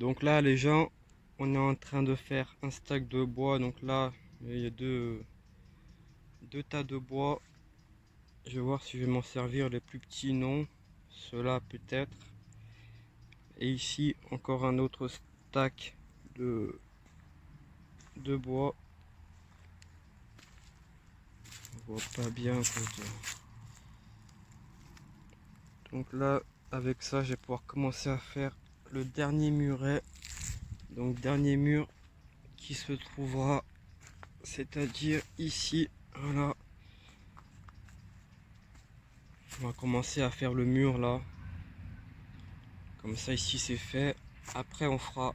Donc là les gens, on est en train de faire un stack de bois. Donc là il y a deux tas de bois. Je vais voir si je vais m'en servir. Les plus petits non, ceux-là peut-être. Et ici encore un autre stack de bois. On voit pas bien. Donc là avec ça je vais pouvoir commencer à faire le dernier muret. Donc dernier mur qui se trouvera, c'est-à-dire ici. Voilà, on va commencer à faire le mur là, comme ça ici c'est fait. Après on fera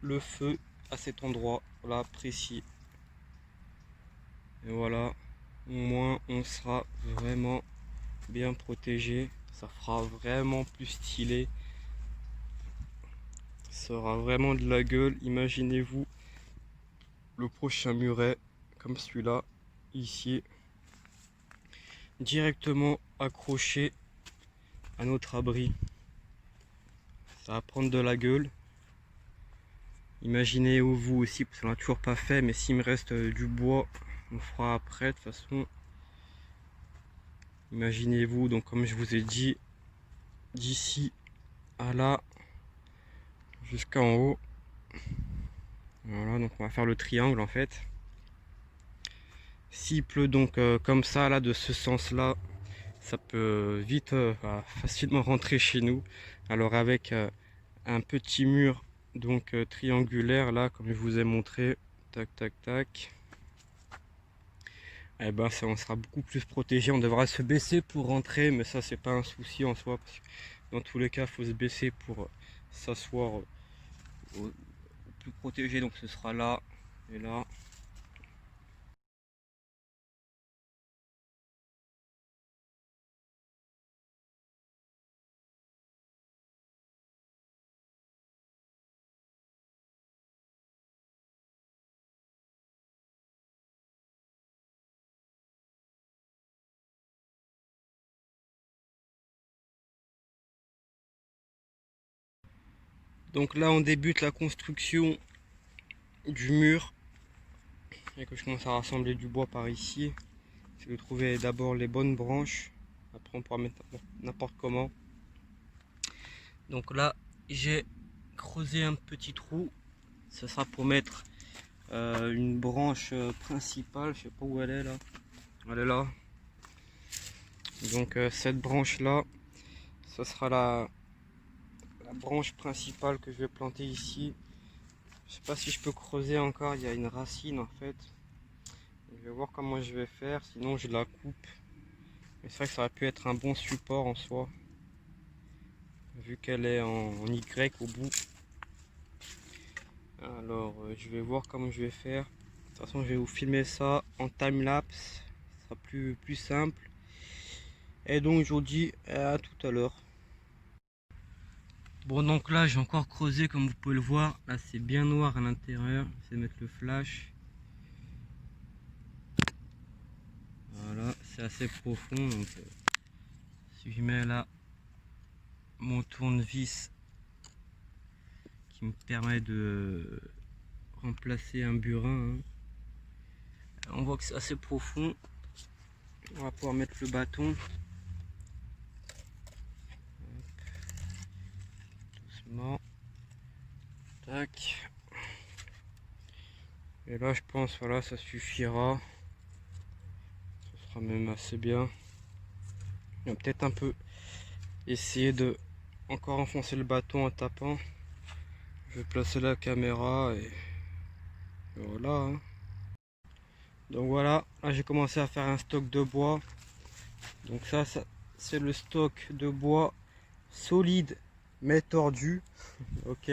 le feu à cet endroit là précis, et voilà, au moins on sera vraiment bien protégé. Ça fera vraiment plus stylé, ça aura vraiment de la gueule. Imaginez-vous le prochain muret comme celui-là ici, directement accroché à notre abri. Ça va prendre de la gueule. Imaginez vous aussi, parce qu'on l'a toujours pas fait, mais s'il me reste du bois, on fera après de toute façon. Imaginez-vous, donc comme je vous ai dit, d'ici à là jusqu'en haut. Voilà, donc on va faire le triangle en fait. S'il pleut donc comme ça là, de ce sens là, ça peut vite facilement rentrer chez nous. Alors avec un petit mur donc triangulaire là, comme je vous ai montré, tac tac tac, eh ben ça, on sera beaucoup plus protégé. On devra se baisser pour rentrer, mais ça c'est pas un souci en soi, parce que dans tous les cas il faut se baisser pour s'asseoir au plus protégé. Donc ce sera là et là. Donc là on débute la construction du mur, et que je commence à rassembler du bois par ici. C'est de trouver d'abord les bonnes branches, après on pourra mettre n'importe comment. Donc là j'ai creusé un petit trou, ce sera pour mettre une branche principale. Je sais pas où elle est là, elle est là. Donc cette branche là, ce sera la branche principale que je vais planter ici. Je sais pas si je peux creuser encore, il y a une racine en fait. Je vais voir comment je vais faire, sinon je la coupe. Mais c'est vrai que ça aurait pu être un bon support en soi, vu qu'elle est en Y au bout. Alors je vais voir comment je vais faire. De toute façon je vais vous filmer ça en time-lapse, ce sera plus simple. Et donc je vous dis à tout à l'heure. Bon, donc là j'ai encore creusé comme vous pouvez le voir. Là c'est bien noir à l'intérieur. Je vais mettre le flash. Voilà, c'est assez profond. Donc si je mets là mon tournevis qui me permet de remplacer un burin, hein, on voit que c'est assez profond. On va pouvoir mettre le bâton. Doucement. Tac. Et là je pense, voilà, ça suffira. Ce sera même assez bien. On va peut-être un peu essayer de encore enfoncer le bâton en tapant. Je vais placer la caméra et voilà, hein. Donc voilà, là j'ai commencé à faire un stock de bois. Donc ça c'est le stock de bois solide mais tordu. Ok,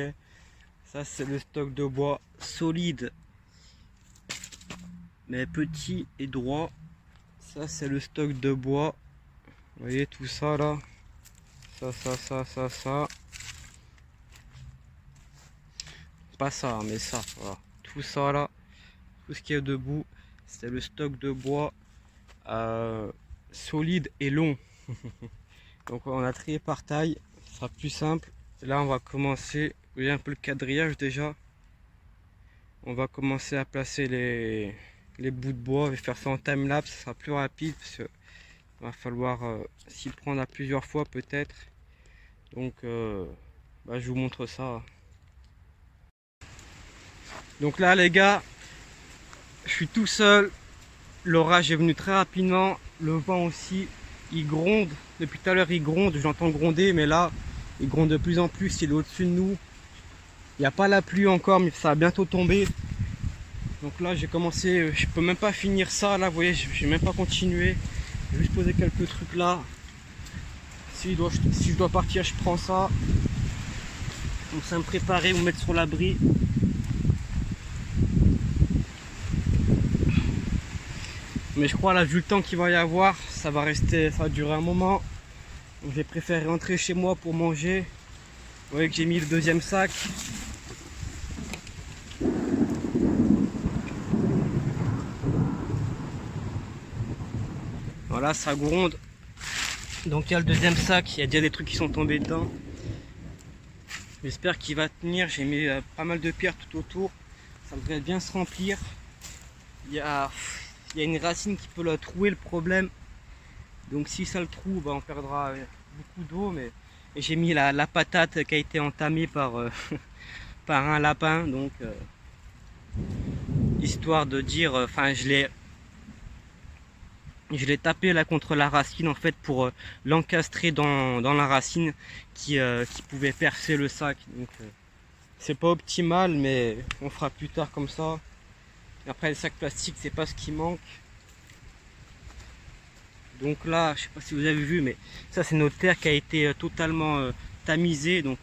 ça c'est le stock de bois solide mais petit et droit. Ça c'est le stock de bois. Vous voyez tout ça là, ça. Pas ça, mais ça, voilà. Tout ça là, tout ce qui est debout, c'est le stock de bois solide et long. Donc on a trié par taille, ce sera plus simple. Là on va commencer voyez un peu le quadrillage déjà. On va commencer à placer les bouts de bois. Je vais faire ça en time-lapse, ça sera plus rapide parce que va falloir s'y prendre à plusieurs fois peut-être. Donc bah, je vous montre ça. Donc là les gars, je suis tout seul. L'orage est venu très rapidement. Le vent aussi, il gronde. Depuis tout à l'heure il gronde, j'entends gronder, mais là il gronde de plus en plus. Il est au-dessus de nous. Il n'y a pas la pluie encore, mais ça va bientôt tomber. Donc là j'ai commencé, je peux même pas finir ça là, vous voyez, j'ai même pas continué. J'ai juste posé quelques trucs là. Si je dois partir, je prends ça. Donc ça me préparer, me mettre sur l'abri. Mais je crois là, vu le temps qu'il va y avoir, ça va durer un moment. Donc j'ai préféré rentrer chez moi pour manger. Vous voyez que j'ai mis le deuxième sac. Voilà, ça gronde. Donc il y a le deuxième sac, il y a déjà des trucs qui sont tombés dedans. J'espère qu'il va tenir. J'ai mis pas mal de pierres tout autour. Ça devrait bien se remplir. Il y a une racine qui peut la trouer, le problème. Donc si ça le trouve, bah, on perdra beaucoup d'eau. Mais et j'ai mis la patate qui a été entamée par, par un lapin. Donc histoire de dire, enfin je l'ai tapé là contre la racine en fait pour l'encastrer dans la racine qui pouvait percer le sac. Donc c'est pas optimal, mais on fera plus tard comme ça. Et après les sacs plastiques, c'est pas ce qui manque. Donc là, je sais pas si vous avez vu, mais ça c'est notre terre qui a été totalement tamisée. Donc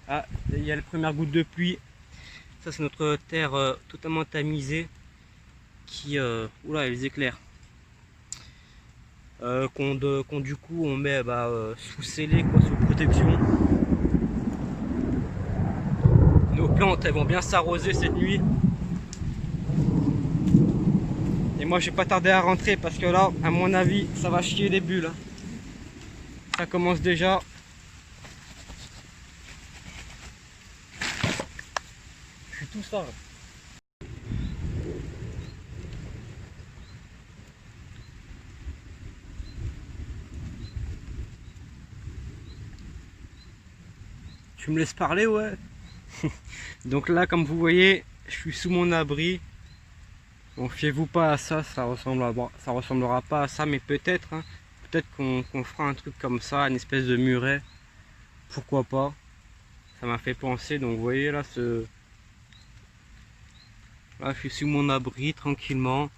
ah, il y a la première goutte de pluie. Ça c'est notre terre totalement tamisée qui oula, les éclairs. Qu'on du coup on met bah, sous scellé, quoi, sous protection. Nos plantes elles vont bien s'arroser cette nuit. Et moi je vais pas tarder à rentrer parce que là à mon avis ça va chier les bulles. Ça commence déjà. Je suis tout ça. Tu me laisses parler, ouais. Donc là, comme vous voyez, je suis sous mon abri. Bon, fiez-vous pas à ça, bon, ça ressemblera pas à ça, mais peut-être, hein, peut-être qu'on fera un truc comme ça, une espèce de muret. Pourquoi pas? Ça m'a fait penser. Donc vous voyez là, là, je suis sous mon abri tranquillement.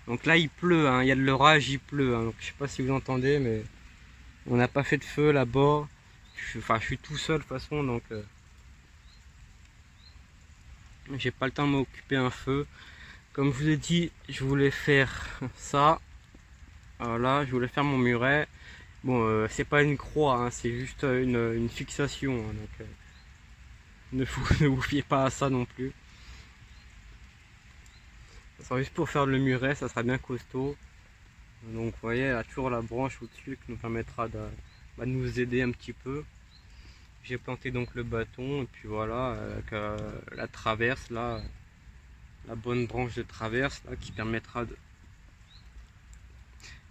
Donc là, il pleut, hein, il y a de l'orage, il pleut. Hein, donc je sais pas si vous entendez, mais on n'a pas fait de feu là-bas. Enfin, je suis tout seul de toute façon, donc j'ai pas le temps de m'occuper un feu. Comme je vous ai dit, je voulais faire ça. Voilà, je voulais faire mon muret. Bon, c'est pas une croix, hein, c'est juste une fixation. Hein, donc ne vous fiez pas à ça non plus. Ça sera juste pour faire le muret, ça sera bien costaud. Donc vous voyez, il y a toujours la branche au-dessus qui nous permettra de nous aider un petit peu. J'ai planté donc le bâton et puis voilà, avec la traverse là, la bonne branche de traverse là qui permettra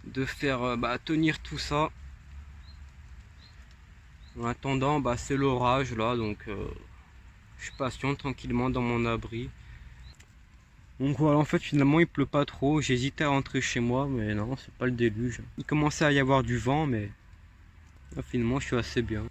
de faire tenir tout ça. En attendant, c'est l'orage là, donc je suis patient tranquillement dans mon abri. Donc voilà, en fait finalement il pleut pas trop. J'hésitais à rentrer chez moi, mais non, c'est pas le déluge. Il commençait à y avoir du vent, mais là, finalement je suis assez bien.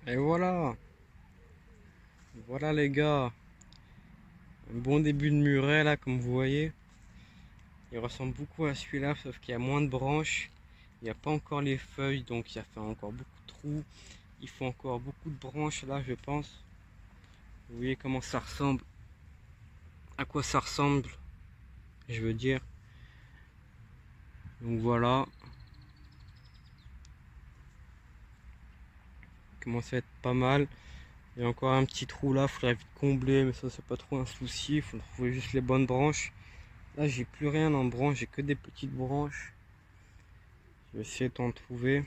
Et voilà. Voilà les gars. Un bon début de muret là, comme vous voyez. Il ressemble beaucoup à celui-là, sauf qu'il y a moins de branches. Il n'y a pas encore les feuilles, donc il y a fait encore beaucoup de trous. Il faut encore beaucoup de branches là, je pense. Vous voyez comment ça ressemble. À quoi ça ressemble, je veux dire. Donc voilà. Il commence à être pas mal. Il y a encore un petit trou là, il faudrait vite combler, mais ça c'est pas trop un souci. Il faut trouver juste les bonnes branches. Là j'ai plus rien en branche, j'ai que des petites branches. Je vais essayer d'en trouver.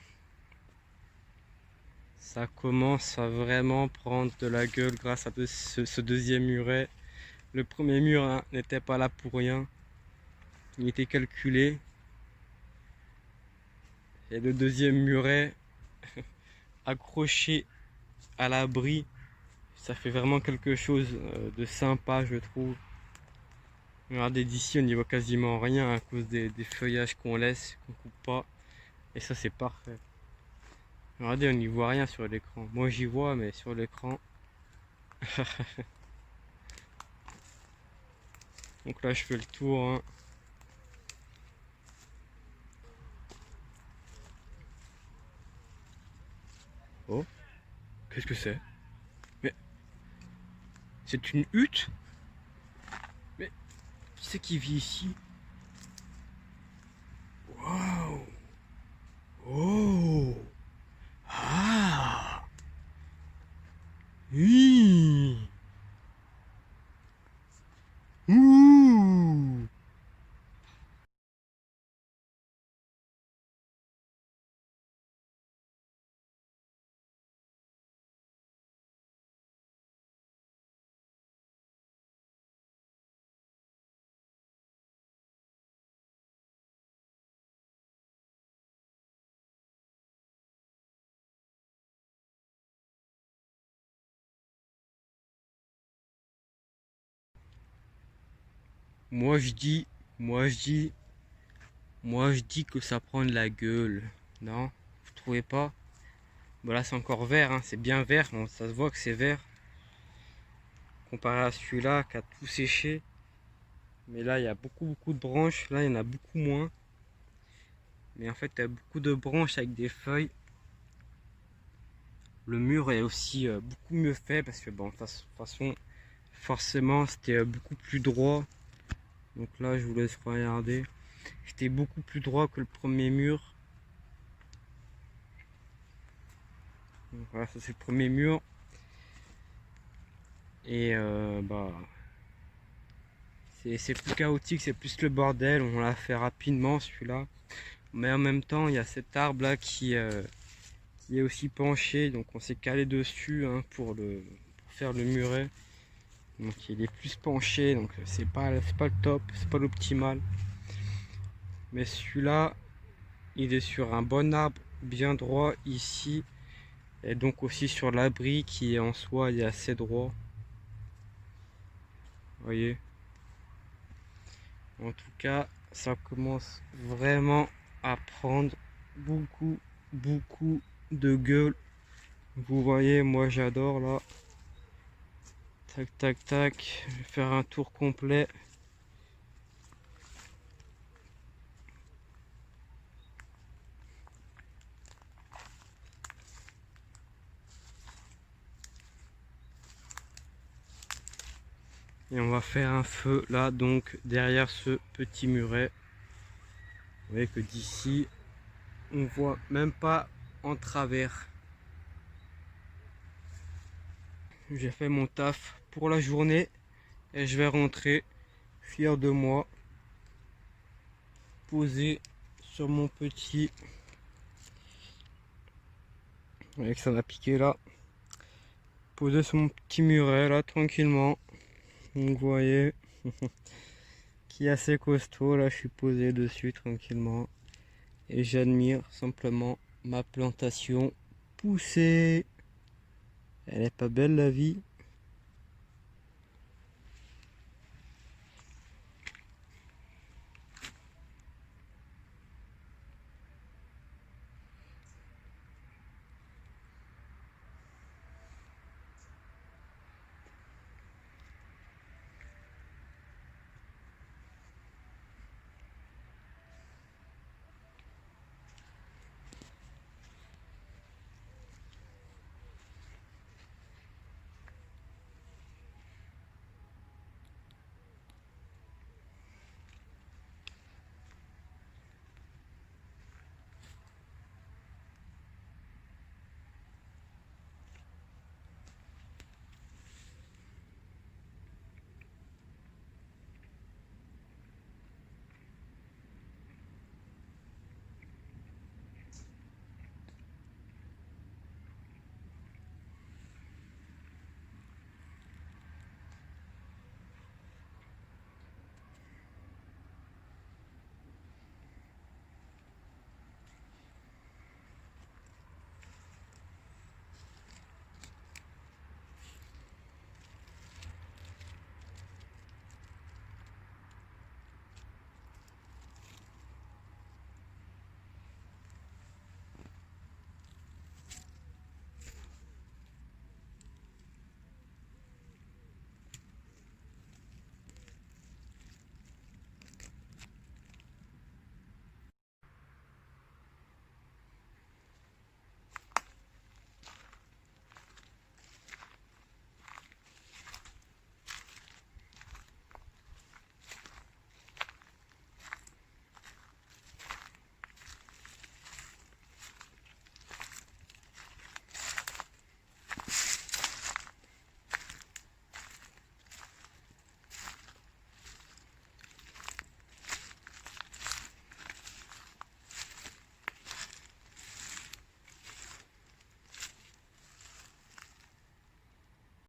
Ça commence à vraiment prendre de la gueule grâce à ce deuxième muret. Le premier mur hein, n'était pas là pour rien. Il était calculé. Et le deuxième muret accroché à l'abri, ça fait vraiment quelque chose de sympa, je trouve. Regardez d'ici, on n'y voit quasiment rien à cause des feuillages qu'on laisse, qu'on coupe pas. Et ça, c'est parfait. Regardez, on n'y voit rien sur l'écran. Moi, j'y vois, mais sur l'écran. Donc là, je fais le tour. Hein. Oh, qu'est-ce que c'est? Mais c'est une hutte? Mais qui c'est qui vit ici? Waouh! Oh! Ah! Oui! Ouh! Moi je dis, moi je dis, moi je dis que ça prend de la gueule. Non? Vous trouvez pas? Bon là c'est encore vert, hein, c'est bien vert, bon, ça se voit que c'est vert. Comparé à celui-là qui a tout séché. Mais là il y a beaucoup de branches, là il y en a beaucoup moins. Mais en fait il y a beaucoup de branches avec des feuilles. Le mur est aussi beaucoup mieux fait parce que bon, de toute façon, forcément c'était beaucoup plus droit. Donc là je vous laisse regarder. C'était beaucoup plus droit que le premier mur. Donc voilà, ça c'est le premier mur. Et bah c'est plus chaotique, c'est plus le bordel. On l'a fait rapidement celui-là. Mais en même temps, il y a cet arbre là qui est aussi penché. Donc on s'est calé dessus hein, pour faire le muret. Donc il est plus penché, donc c'est pas le top, c'est pas l'optimal. Mais celui-là, il est sur un bon arbre bien droit ici. Et donc aussi sur l'abri qui en soi est assez droit. Vous voyez. En tout cas, ça commence vraiment à prendre beaucoup de gueule. Vous voyez, moi j'adore là. Tac, tac, tac. Je vais faire un tour complet. Et on va faire un feu là, donc derrière ce petit muret. Vous voyez que d'ici, on voit même pas en travers. J'ai fait mon taf pour la journée et je vais rentrer fier de moi, posé sur mon petit. Vous voyez que ça m'a piqué là. Posé sur mon petit muret là, tranquillement. Donc vous voyez, qui est assez costaud là, je suis posé dessus tranquillement. Et j'admire simplement ma plantation poussée. Elle est pas belle la vie?